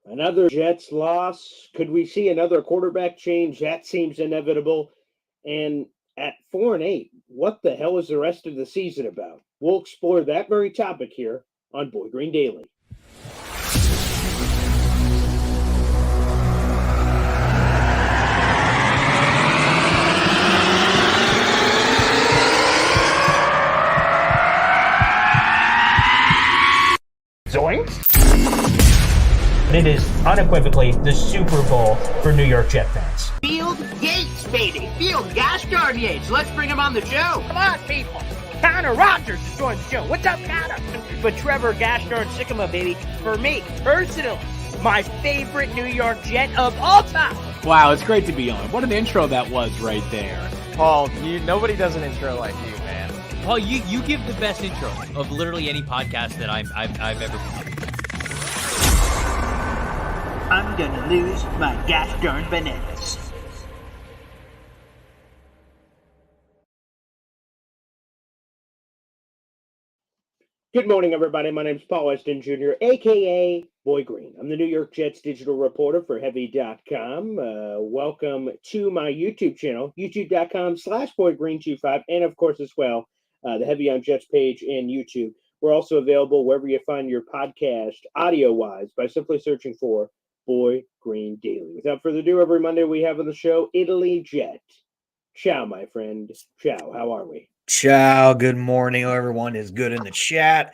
Another Jets loss. Could we see another quarterback change? That seems inevitable. And at 4-8, what the hell is the rest of the season about? We'll explore that very topic here on Boy Green Daily. Zoinks! It is unequivocally the Super Bowl for New York Jet fans. Field Yates, baby. Field gosh darn Yates. Let's bring him on the show. Come on, people. Connor Rogers is joining the show. What's up, Connor? But Trevor gosh darn Sycamore, baby, for me, personally, my favorite New York Jet of all time. Wow, it's great to be on. What an intro that was right there. Paul, nobody does an intro like you, man. Paul, you give the best intro of literally any podcast that I've ever been. I'm gonna lose my gosh darn bananas. Good morning, everybody. My name is Paul Weston Jr., a.k.a. Boy Green. I'm the New York Jets digital reporter for Heavy.com. Welcome to my YouTube channel, youtube.com/BoyGreen25, and of course, as well, the Heavy on Jets page and YouTube. We're also available wherever you find your podcast, audio-wise, by simply searching for Boy Green Daily. Without further ado, every Monday we have on the show, Italy Jet. Ciao, my friend. Ciao. How are we? Ciao, good morning. Everyone is good in the chat.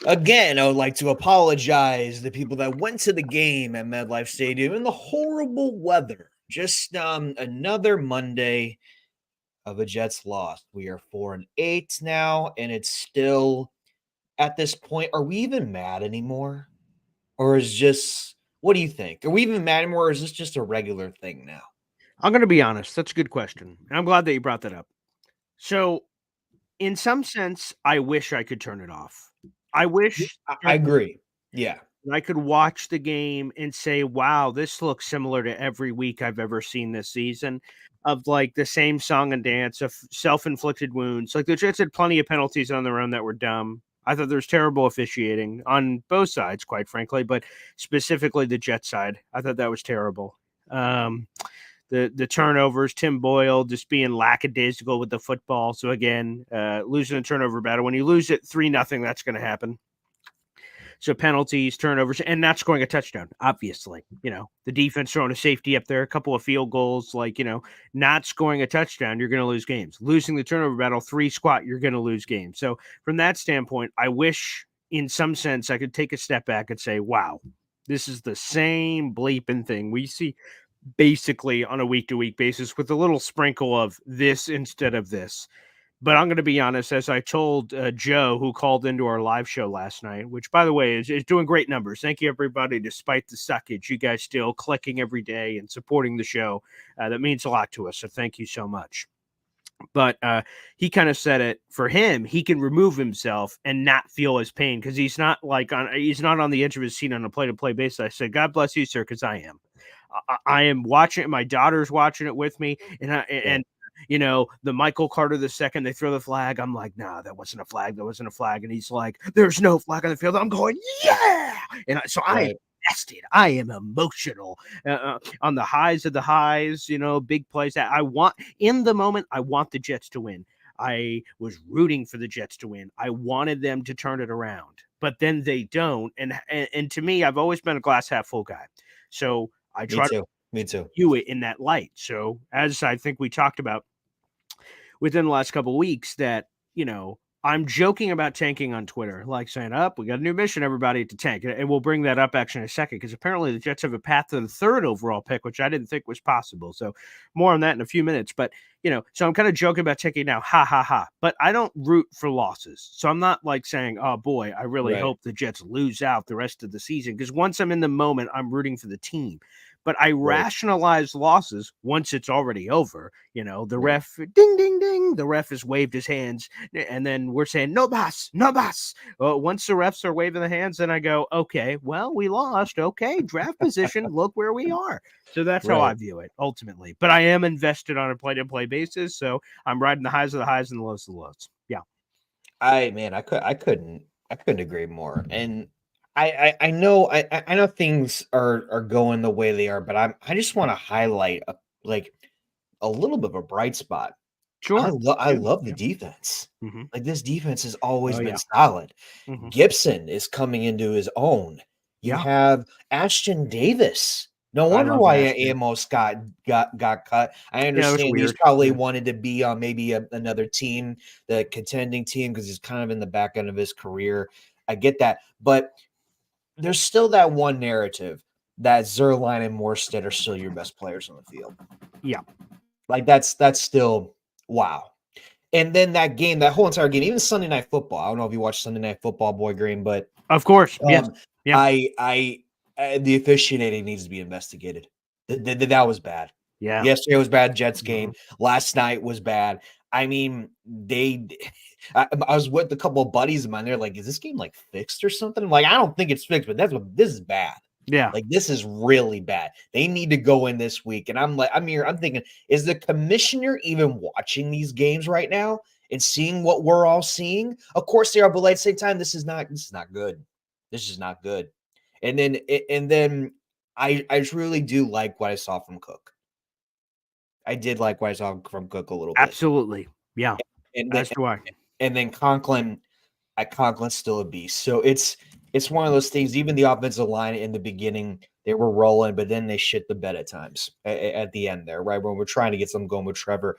Again, I would like to apologize to the people that went to the game at MetLife Stadium in the horrible weather. Just another Monday of a Jets loss. We are 4-8 now, and it's still at this point. Are we even mad anymore? Or is just, what do you think? Are we even mad anymore, or is this just a regular thing now? I'm going to be honest. That's a good question. And I'm glad that you brought that up. So, in some sense, I wish I could turn it off. I wish I agree. Yeah. I could watch the game and say, wow, this looks similar to every week I've ever seen this season, of like the same song and dance of self-inflicted wounds. Like the Jets had plenty of penalties on their own that were dumb. I thought there was terrible officiating on both sides, quite frankly, but specifically the Jet side. I thought that was terrible. The turnovers, Tim Boyle just being lackadaisical with the football. So again, losing a turnover battle. When you lose it 3-0, that's going to happen. So penalties, turnovers, and not scoring a touchdown, obviously. You know, the defense throwing a safety up there, a couple of field goals, like, you know, not scoring a touchdown, you're going to lose games. Losing the turnover battle, 3 squat, you're going to lose games. So from that standpoint, I wish in some sense I could take a step back and say, wow, this is the same bleeping thing we see basically on a week-to-week basis with a little sprinkle of this instead of this. But I'm going to be honest, as I told Joe, who called into our live show last night, which, by the way, is doing great numbers. Thank you, everybody, despite the suckage. You guys still clicking every day and supporting the show. That means a lot to us, so thank you so much. But he kind of said it for him. He can remove himself and not feel his pain because he's not on the edge of his seat on a play-to-play basis. I said, God bless you, sir, because I am. I am watching it. My daughter's watching it with me, and you know, the Michael Carter II, they throw the flag. I'm like, nah, that wasn't a flag. That wasn't a flag. And he's like, there's no flag on the field. I'm going, yeah. And so I am invested. I am emotional on the highs of the highs, you know, big plays. I want, in the moment, I want the Jets to win. I was rooting for the Jets to win. I wanted them to turn it around, but then they don't. And to me, I've always been a glass half full guy. So I try to view it in that light. So as I think we talked about within the last couple of weeks, that, you know, I'm joking about tanking on Twitter, like saying, we got a new mission, everybody, to tank. And we'll bring that up actually in a second, because apparently the Jets have a path to the 3rd overall pick, which I didn't think was possible. So more on that in a few minutes. But, you know, so I'm kind of joking about tanking now. Ha, ha, ha. But I don't root for losses. So I'm not like saying, oh, boy, I really hope the Jets lose out the rest of the season. Because once I'm in the moment, I'm rooting for the team. But I rationalize losses once it's already over. You know, the ref, ding, ding, ding. The ref has waved his hands. And then we're saying, no, boss, no, boss. Well, once the refs are waving the hands, then I go, okay, well, we lost. Okay, draft position. Look where we are. So that's how I view it ultimately. But I am invested on a play-to-play basis. So I'm riding the highs of the highs and the lows of the lows. Yeah. I couldn't agree more. And I know I know things are going the way they are, but I just want to highlight like a little bit of a bright spot. I Sure. love the defense. Mhm. Like this defense has always Oh, been yeah. solid. Mhm. Gibson is coming into his own. You Yeah. have Ashton Davis. No I wonder love why Ashton. Amos got cut. I was understand he's weird. probably Yeah. wanted to be on maybe another team, the contending team, because he's kind of in the back end of his career. I get that, but there's still that one narrative that Zerline and Morstead are still your best players on the field. Yeah. Like that's still wow. And then that game, that whole entire game, even Sunday Night Football. I don't know if you watch Sunday Night Football, Boy Green, but Of course. Yes. Yeah. the officiating needs to be investigated. That was bad. Yeah. Yesterday was bad. Jets game. Last night was bad. I mean, I was with a couple of buddies of mine. They're like, "Is this game like fixed or something?" I'm like, I don't think it's fixed, but this is bad. Yeah. Like this is really bad. They need to go in this week. And I'm thinking, is the commissioner even watching these games right now and seeing what we're all seeing? Of course they are, but at the same time, this is not good. This is not good. And then I truly do like what I saw from Cook. I did like what I saw from Cook a little bit. Absolutely. Yeah. And That's why. And then Conklin's still a beast. So it's one of those things. Even the offensive line in the beginning, they were rolling, but then they shit the bed at times at the end there, right? When we're trying to get something going with Trevor.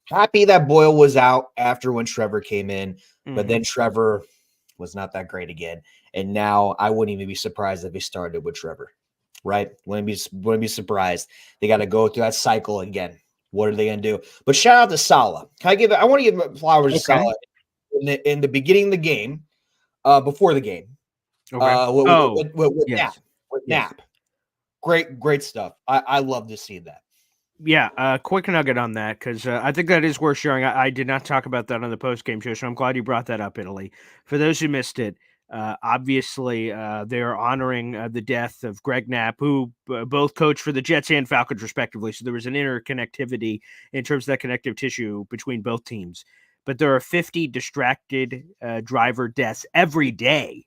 Happy that Boyle was out after when Trevor came in, but then Trevor was not that great again. And now I wouldn't even be surprised if he started with Trevor, right? Wouldn't be surprised. They got to go through that cycle again. What are they going to do? But shout out to Saleh. I want to give flowers to Saleh in the beginning of the game, before the game. Okay. With yes. Knapp. Great stuff. I love to see that. Yeah, quick nugget on that, because I think that is worth sharing. I did not talk about that on the post-game show, so I'm glad you brought that up, Italy. For those who missed it, obviously they are honoring the death of Greg Knapp, who both coached for the Jets and Falcons, respectively. So there was an interconnectivity in terms of that connective tissue between both teams. But there are 50 distracted driver deaths every day.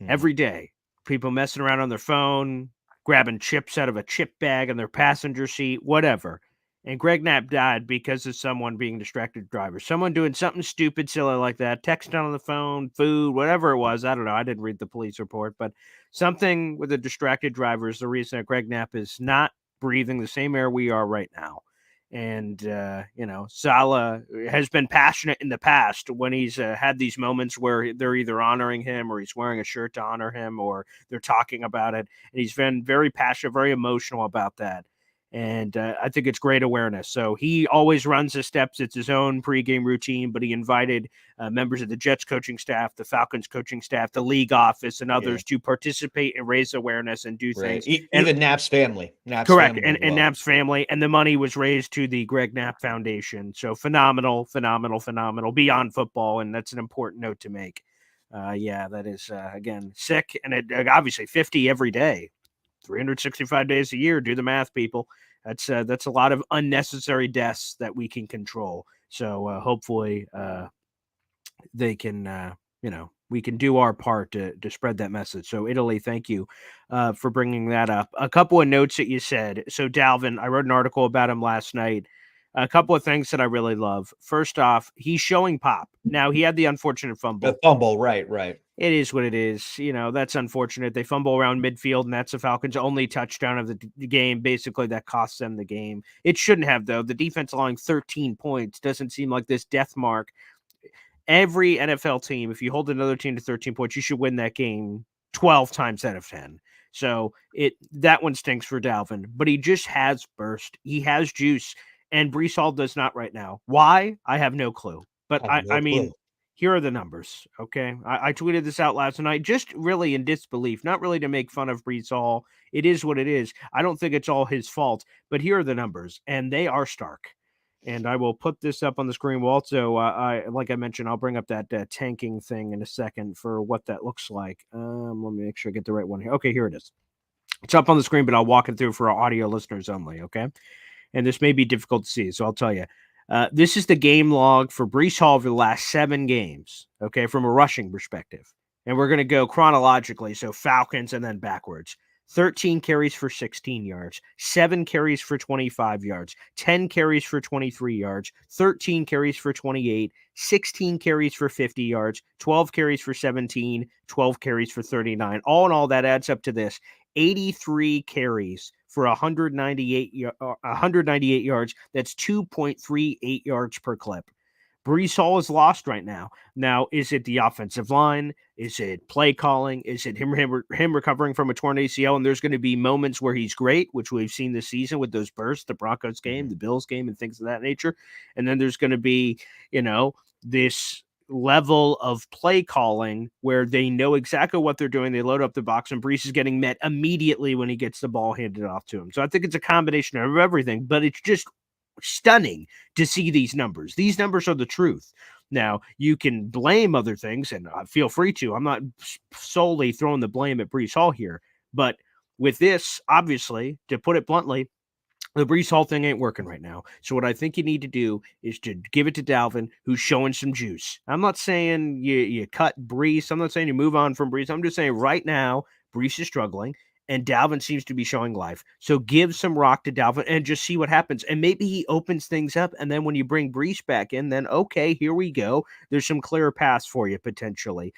Every day. People messing around on their phone, grabbing chips out of a chip bag in their passenger seat, whatever. And Greg Knapp died because of someone being distracted driver. Someone doing something stupid, silly like that, texting on the phone, food, whatever it was. I don't know. I didn't read the police report, but something with a distracted driver is the reason that Greg Knapp is not breathing the same air we are right now. And, Saleh has been passionate in the past when he's had these moments where they're either honoring him or he's wearing a shirt to honor him or they're talking about it. And he's been very passionate, very emotional about that. And I think it's great awareness. So he always runs his steps. It's his own pregame routine, but he invited members of the Jets coaching staff, the Falcons coaching staff, the league office, and others to participate and raise awareness and do things. Even Knapp's family. Correct. And Knapp's family. And the money was raised to the Greg Knapp Foundation. So phenomenal beyond football. And that's an important note to make. That is, again, sick. And it obviously 50 every day. 365 days a year. Do the math, people. That's a lot of unnecessary deaths that we can control. So hopefully they can, we can do our part to spread that message. So Italy, thank you for bringing that up. A couple of notes that you said. So Dalvin, I wrote an article about him last night. A couple of things that I really love. First off, he's showing pop. Now, he had the unfortunate fumble. The fumble, right. It is what it is. That's unfortunate. They fumble around midfield, and that's the Falcons' only touchdown of the game. Basically, that costs them the game. It shouldn't have, though. The defense allowing 13 points doesn't seem like this death mark. Every NFL team, if you hold another team to 13 points, you should win that game 12 times out of 10. So that one stinks for Dalvin, but he just has burst. He has juice, and Breece Hall does not right now. Why? I have no clue. But I mean, here are the numbers, okay? I tweeted this out last night, just really in disbelief, not really to make fun of Breece Hall. It is what it is. I don't think it's all his fault, but here are the numbers, and they are stark. And I will put this up on the screen. We'll also, like I mentioned, I'll bring up that tanking thing in a second for what that looks like. Let me make sure I get the right one here. Okay, here it is. It's up on the screen, but I'll walk it through for our audio listeners only, okay? And this may be difficult to see, so I'll tell you. This is the game log for Breece Hall over the last 7 games, okay, from a rushing perspective. and we're going to go chronologically. So Falcons and then backwards. 13 carries for 16 yards, 7 carries for 25 yards, 10 carries for 23 yards, 13 carries for 28, 16 carries for 50 yards, 12 carries for 17, 12 carries for 39. All in all, that adds up to this 83 carries for 198 yards. That's 2.38 yards per clip. Breece Hall is lost right now. Now, is it the offensive line? Is it play calling? Is it him recovering from a torn ACL? And there's going to be moments where he's great, which we've seen this season with those bursts, the Broncos game, the Bills game, and things of that nature. And then there's going to be, this level of play calling where they know exactly what they're doing. They load up the box, and Breece is getting met immediately when he gets the ball handed off to him. So I think it's a combination of everything, but it's just stunning to see these numbers. These numbers are the truth. Now, you can blame other things, and feel free to. I'm not solely throwing the blame at Breece Hall here, but with this, obviously, to put it bluntly, the Breece Hall thing ain't working right now. So what I think you need to do is to give it to Dalvin, who's showing some juice. I'm not saying you cut Breece. I'm not saying you move on from Breece. I'm just saying right now, Breece is struggling, and Dalvin seems to be showing life. So give some rock to Dalvin and just see what happens. And maybe he opens things up. And then when you bring Breece back in, then okay, here we go. There's some clear paths for you potentially.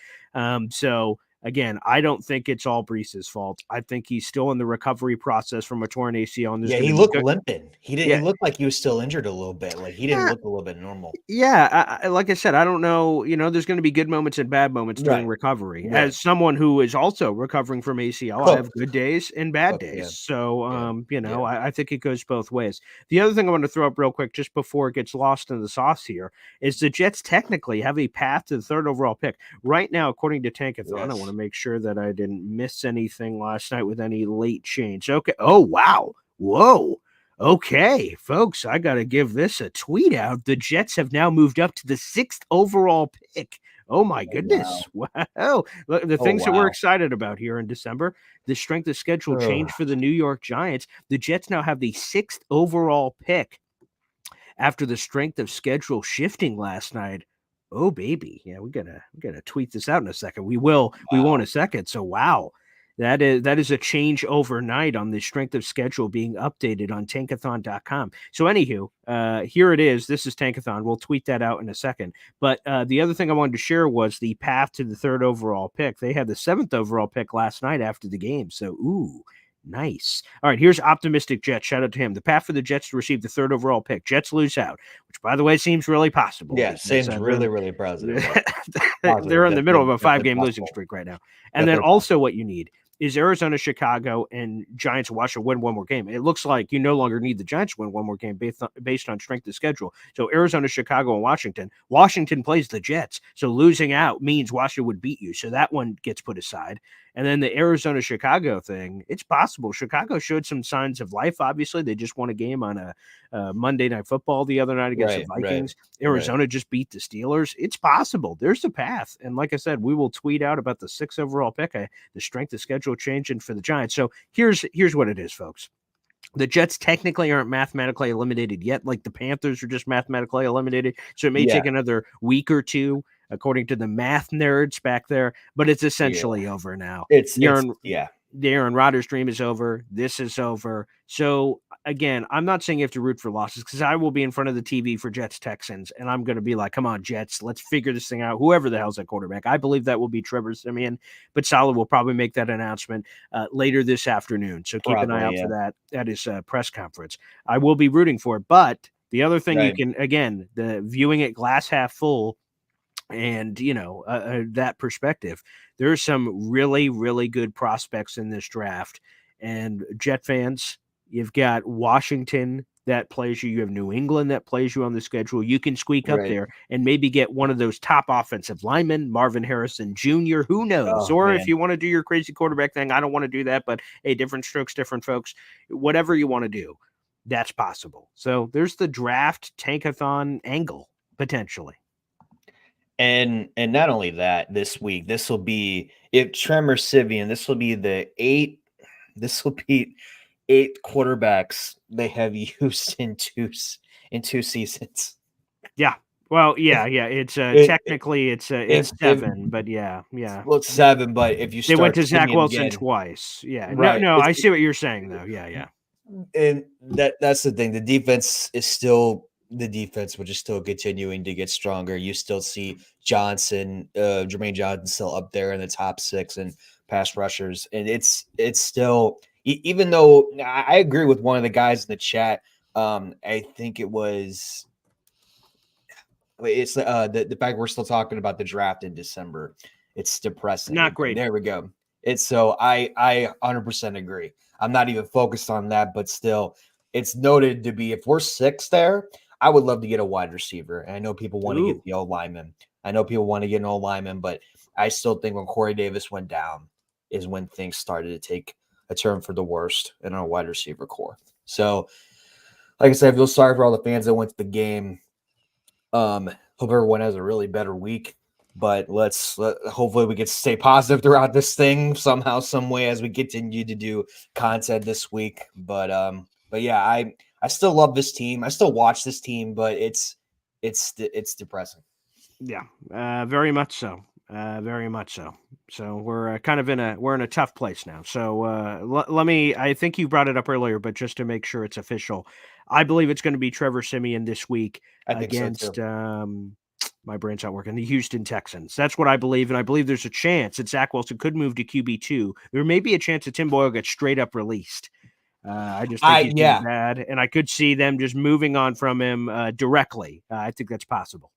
So again, I don't think it's all Breece's fault. I think he's still in the recovery process from a torn ACL. And he looked limping. He didn't. He looked like he was still injured a little bit. Like he didn't look a little bit normal. Yeah, like I said, I don't know. There's going to be good moments and bad moments during recovery. Right. As someone who is also recovering from ACL, I have good days and bad days. Yeah. So, I think it goes both ways. The other thing I want to throw up real quick, just before it gets lost in the sauce here, is the Jets technically have a path to the 3rd overall pick right now, according to Tankathon. Yes. I want to make sure that I didn't miss anything last night with any late change. Okay. Oh, wow. Whoa. Okay, folks, I got to give this a tweet out. The Jets have now moved up to the 6th overall pick. Oh, my goodness. Wow. Look, the things that we're excited about here in December, the strength of schedule change for the New York Giants. The Jets now have the 6th overall pick after the strength of schedule shifting last night. Oh, baby. Yeah, we gotta tweet this out in a second. We will. Wow. We will in a second. So, wow. That is a change overnight on the strength of schedule being updated on Tankathon.com. So anywho, here it is. This is Tankathon. We'll tweet that out in a second. But the other thing I wanted to share was the path to the 3rd overall pick. They had the 7th overall pick last night after the game. So, ooh, nice. All right, here's Optimistic Jets. Shout out to him. The path for the Jets to receive the 3rd overall pick. Jets lose out, which, by the way, seems really possible. Yeah, seems really, really positive. They're in the middle of a 5-game losing streak right now. And then also what you need is Arizona, Chicago, and Giants, Washington win one more game. It looks like you no longer need the Giants to win one more game based on strength of schedule. So Arizona, Chicago, and Washington. Washington plays the Jets. So losing out means Washington would beat you. So that one gets put aside. And then the Arizona-Chicago thing, it's possible. Chicago showed some signs of life, obviously. They just won a game on a Monday Night Football the other night against the Vikings. Arizona just beat the Steelers. It's possible. There's a path. And like I said, we will tweet out about the 6th overall pick, the strength of schedule changing for the Giants. So here's what it is, folks. The Jets technically aren't mathematically eliminated yet, like the Panthers are just mathematically eliminated. So it may take another week or two, according to the math nerds back there, but it's essentially over now. The Aaron Rodgers dream is over. This is over. So again, I'm not saying you have to root for losses, because I will be in front of the TV for Jets Texans, and I'm going to be like, come on, Jets, let's figure this thing out. Whoever the hell's that quarterback. I believe that will be Trevor Siemian, but Saleh will probably make that announcement later this afternoon. So keep an eye out for that at his press conference. I will be rooting for it. But the other thing you can, again, the viewing it glass half full, and, that perspective, there's some really, really good prospects in this draft. And Jet fans, you've got Washington that plays you. You have New England that plays you on the schedule. You can squeak up there and maybe get one of those top offensive linemen, Marvin Harrison Jr., who knows? If you want to do your crazy quarterback thing, I don't want to do that, but hey, different strokes, different folks. Whatever you want to do, that's possible. So there's the draft Tankathon angle, potentially. And not only that, this week, this will be, if Trevor Siemian, this will be eight quarterbacks they have used in two seasons. Yeah. Well, yeah. It's It- technically it's if 7, but yeah. well, it's 7, but if you They start went to Zach Simeon Wilson again, twice. Yeah. right? No, I see what you're saying though. Yeah. And that's the thing. The defense is still the defense, which is still continuing to get stronger. You still see Jermaine Johnson still up there in the top 6 and pass rushers, and it's still even though I agree with one of the guys in the chat. I think it's the fact we're still talking about the draft in December. It's depressing. Not great. There we go. It's so I 100% agree. I'm not even focused on that, but still, it's noted to be if we're 6 there, I would love to get a wide receiver. And I know people want to get the old lineman. I know people want to get an old lineman, but I still think when Corey Davis went down is when things started to take a turn for the worst in our wide receiver core. So, like I said, I feel sorry for all the fans that went to the game. Hope everyone has a really better week. But hopefully we get to stay positive throughout this thing somehow, some way as we continue to do content this week. But yeah, I still love this team. I still watch this team, but it's depressing. Yeah, very much so. Very much so. So we're kind of in a tough place now. So let me. I think you brought it up earlier, but just to make sure it's official, I believe it's going to be Trevor Siemian this week against. My brain's not working. The Houston Texans. That's what I believe, and I believe there's a chance that Zach Wilson could move to QB2. There may be a chance that Tim Boyle gets straight up released. I just think he's doing bad, and I could see them just moving on from him directly. I think that's possible.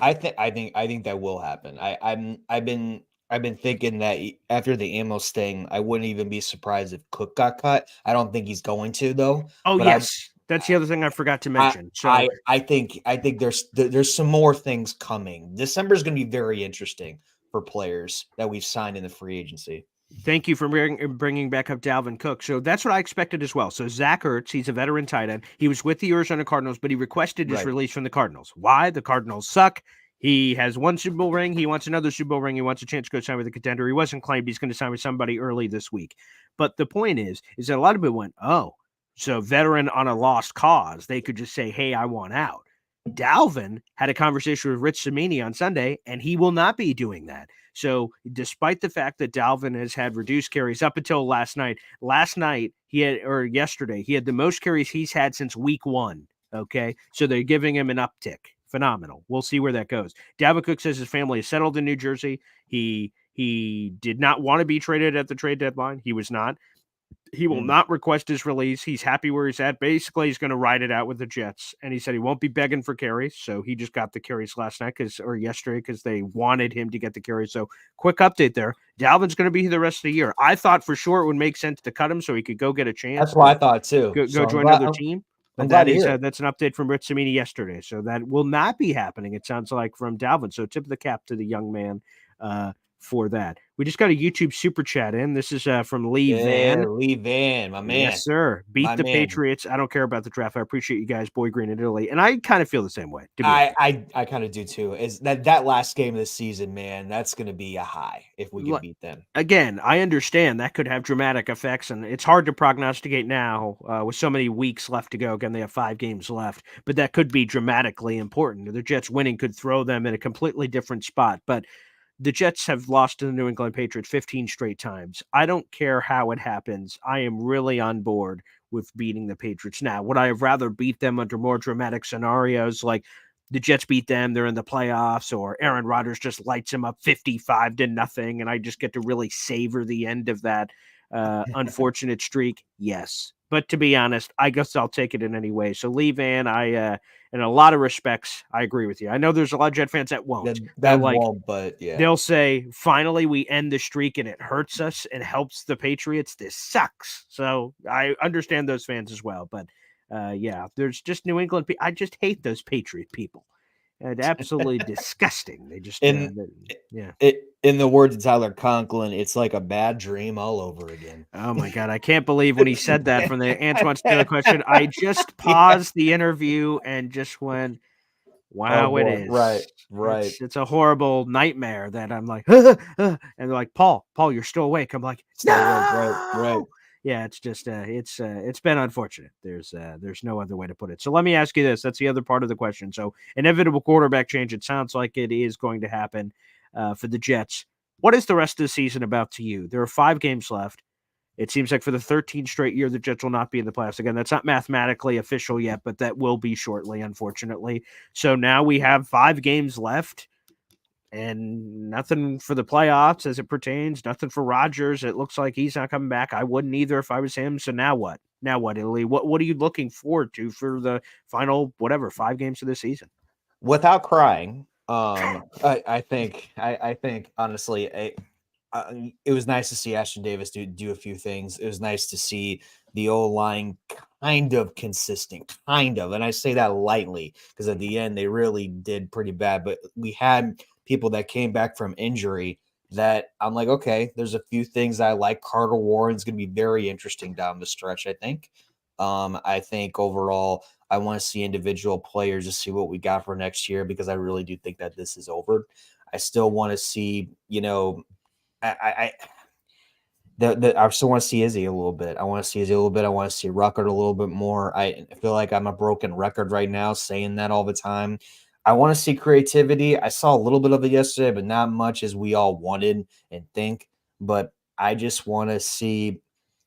I think that will happen. I've been thinking that after the Amos thing, I wouldn't even be surprised if Cook got cut. I don't think he's going to though. Oh, but yes. That's the other thing I forgot to mention. I think there's some more things coming. December is going to be very interesting for players that we've signed in the free agency. Thank you for bringing back up Dalvin Cook. So that's what I expected as well. So Zach Ertz, he's a veteran tight end. He was with the Arizona Cardinals, but he requested his release from the Cardinals. Why? The Cardinals suck. He has one Super Bowl ring. He wants another Super Bowl ring. He wants a chance to go sign with a contender. He wasn't claimed he's going to sign with somebody early this week. But the point is that a lot of people went, oh, so veteran on a lost cause. They could just say, hey, I want out. Dalvin had a conversation with Rich Cimini on Sunday, and he will not be doing that. So despite the fact that Dalvin has had reduced carries up until yesterday, he had the most carries he's had since week 1. Okay. So they're giving him an uptick. Phenomenal. We'll see where that goes. Dalvin Cook says his family is settled in New Jersey. He did not want to be traded at the trade deadline. He was not. He will not request his release. He's happy where he's at. Basically, he's going to ride it out with the Jets. And he said he won't be begging for carries. So he just got the carries yesterday because they wanted him to get the carries. So quick update there. Dalvin's going to be here the rest of the year. I thought for sure it would make sense to cut him so he could go get a chance. That's what I thought too. Go join another team. But that's an update from Rich Cimini yesterday. So that will not be happening, it sounds like, from Dalvin. So tip of the cap to the young man for that. We just got a YouTube super chat in. This is from Lee Van. Lee Van, my man. Yes, sir. Beat the Patriots. I don't care about the draft. I appreciate you guys, Boy Green in Italy. And I kind of feel the same way. I kind of do too. Is that last game of the season, man, that's going to be a high if we can beat them. Again, I understand that could have dramatic effects, and it's hard to prognosticate now with so many weeks left to go. Again, they have 5 games left, but that could be dramatically important. The Jets winning could throw them in a completely different spot, but the Jets have lost to the New England Patriots 15 straight times. I don't care how it happens. I am really on board with beating the Patriots. Now, would I have rather beat them under more dramatic scenarios like the Jets beat them, they're in the playoffs, or Aaron Rodgers just lights them up 55-0, and I just get to really savor the end of that unfortunate streak? Yes. But to be honest, I guess I'll take it in any way. So Lee Van, in a lot of respects, I agree with you. I know there's a lot of Jet fans that won't. That won't, but yeah. They'll say, finally, we end the streak and it hurts us and helps the Patriots. This sucks. So I understand those fans as well. But yeah, there's just New England. I just hate those Patriot people. It's absolutely disgusting. They just, in the words of Tyler Conklin, it's like a bad dream all over again. Oh my God. I can't believe when he said that from the Antoine Taylor question, I just paused the interview and just went, wow, it is. Right. It's a horrible nightmare that I'm like, and they're like, Paul, you're still awake. I'm like, no! Right. yeah, it's just it's been unfortunate. There's no other way to put it. So let me ask you this. That's the other part of the question. So inevitable quarterback change. It sounds like it is going to happen for the Jets. What is the rest of the season about to you? There are 5 games left. It seems like for the 13th straight year, the Jets will not be in the playoffs again. That's not mathematically official yet, but that will be shortly, unfortunately. So now we have 5 games left and nothing for the playoffs as it pertains, nothing for Rodgers. It looks like he's not coming back. I wouldn't either if I was him. So now what? Now what, Italy? What are you looking forward to for the final, 5 games of the season? Without crying, I think honestly, it was nice to see Ashton Davis do a few things. It was nice to see the O-line kind of consistent, and I say that lightly because at the end they really did pretty bad. But we had people that came back from injury that I'm like, okay, there's a few things I like. Carter Warren's going to be very interesting down the stretch, I think. I think overall, I want to see individual players to see what we got for next year because I really do think that this is over. I still want to see, I still want to see Izzy a little bit. I want to see Izzy a little bit. I want to see Ruckert a little bit more. I feel like I'm a broken record right now saying that all the time. I want to see creativity. I saw a little bit of it yesterday, but not much as we all wanted and think. But I just want to see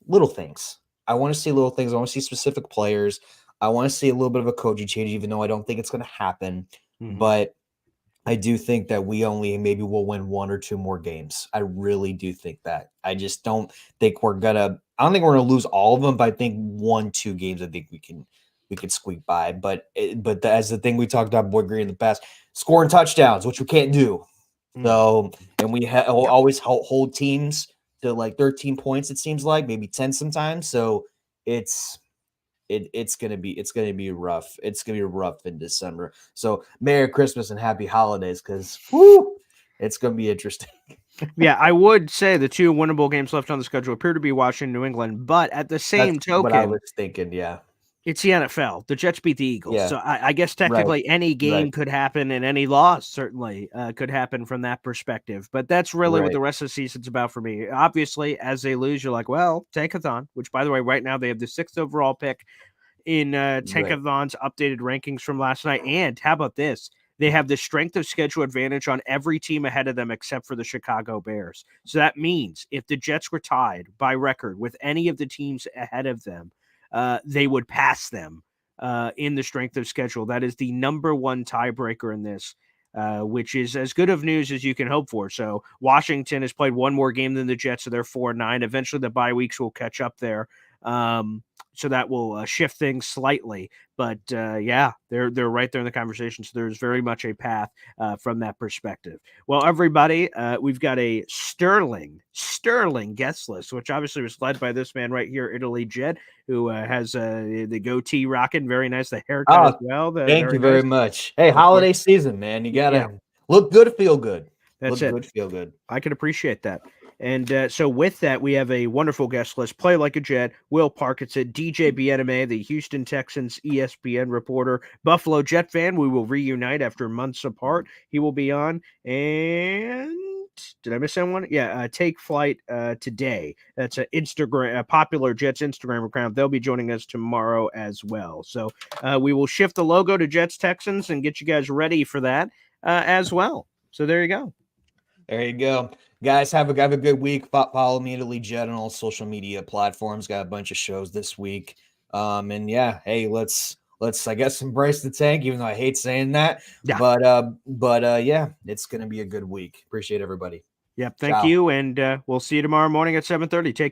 little things. I want to see little things. I want to see specific players. I want to see a little bit of a coaching change, even though I don't think it's going to happen. Mm-hmm. But I do think that we maybe will win 1 or 2 more games. I really do think that. I just don't think I don't think we're going to lose all of them, but I think 1-2 games, I think we can squeak by. But as the thing we talked about, Boy Green in the past, scoring touchdowns, which we can't do. So, and we always hold teams to like 13 points, it seems like, maybe 10 sometimes. So it's gonna be rough. It's gonna be rough in December. So Merry Christmas and Happy Holidays, because it's gonna be interesting. Yeah, I would say the 2 winnable games left on the schedule appear to be Washington, New England, but at the same token, what I was thinking. Yeah, it's the NFL. The Jets beat the Eagles. Yeah. So I guess technically any game could happen, and any loss certainly could happen from that perspective. But that's really what the rest of the season's about for me. Obviously, as they lose, you're like, well, Tankathon, which, by the way, right now they have the 6th overall pick in Tankathon's updated rankings from last night. And how about this? They have the strength of schedule advantage on every team ahead of them except for the Chicago Bears. So that means if the Jets were tied by record with any of the teams ahead of them, they would pass them in the strength of schedule. That is the number 1 tiebreaker in this, which is as good of news as you can hope for. So Washington has played 1 more game than the Jets, so they're 4-9. Eventually the bye weeks will catch up there. So that will shift things slightly. But yeah, they're right there in the conversation. So there's very much a path from that perspective. Well, everybody, we've got a sterling guest list, which obviously was led by this man right here, Italy Jet, who has the goatee rocking. Very nice. The haircut as well. Thank you very much. Hey, holiday season, man. You got to look good, feel good. That's look it. Good, feel good. I can appreciate that. And so with that, we have a wonderful guest list. Play Like a Jet, Will Parkinson, DJ Bieneme, the Houston Texans ESPN reporter, Buffalo Jet fan. We will reunite after months apart. He will be on. And did I miss someone? Yeah, Take Flight today. That's a popular Jets Instagram account. They'll be joining us tomorrow as well. So we will shift the logo to Jets Texans and get you guys ready for that as well. So there you go. There you go. Guys, have a good week. Follow me, Italy Jet, on all social media platforms. Got a bunch of shows this week. And yeah, hey, let's I guess embrace the tank, even though I hate saying that. Yeah. But yeah, it's gonna be a good week. Appreciate everybody. Yep, thank you, and we'll see you tomorrow morning at 7:30. Take care.